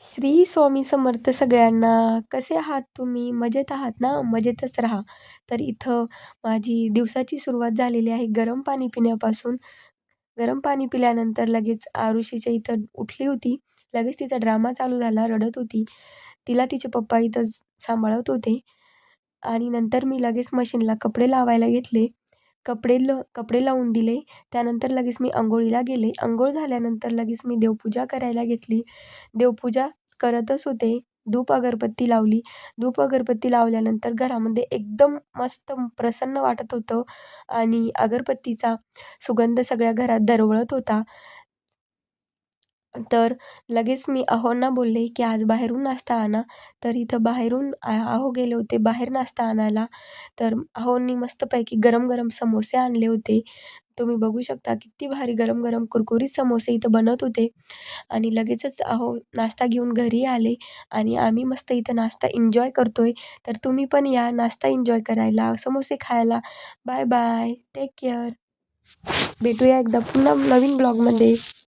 श्री स्वामी समर्थ सगळ्यांना. कसे आहात तुम्ही? मजेत आहात ना? मजेतच राहा. तर इथं माझी दिवसाची सुरुवात झालेली आहे गरम पाणी पिण्यापासून. गरम पाणी पिल्यानंतर लगेच आरुषीच्या इथं उठली होती. लगेच तिचा ड्रामा चालू झाला, रडत होती. तिला तिचे पप्पा इथं सांभाळत होते आणि नंतर मी लगेच मशीनला कपडे लावायला घेतले. कपडे लावून दिले. त्यानंतर लगेच मी अंघोळीला गेले. अंघोळ झाल्यानंतर लगेच मी देवपूजा करायला घेतली. देवपूजा करतच होते. धूप अगरबत्ती लावली. धूप अगरबत्ती लावल्यानंतर घरामध्ये एकदम मस्त प्रसन्न वाटत होतं आणि अगरबत्तीचा सुगंध सगळ्या घरात दरवळत होता. तर लगेच मी अहोंना बोलले, की आज बाहेरून नाश्ता आणा. तर इथं बाहेरून अहो गेले होते बाहेर नाश्ता आणायला. तर अहोंनी मस्तपैकी गरम-गरम समोसे आणले होते. तुम्ही बघू शकता किती भारी गरम-गरम कुरकुरीत समोसे इथं बनत होते आणि लगेचच अहो नाश्ता घेऊन घरी आले आणि आम्ही मस्त इथं नाश्ता एन्जॉय करतोय. तर तुम्ही पण या नाश्ता एन्जॉय करायला, समोसे खायला. Bye bye. Take care. भेटूया एकदा पुन्हा नवीन ब्लॉगमध्ये.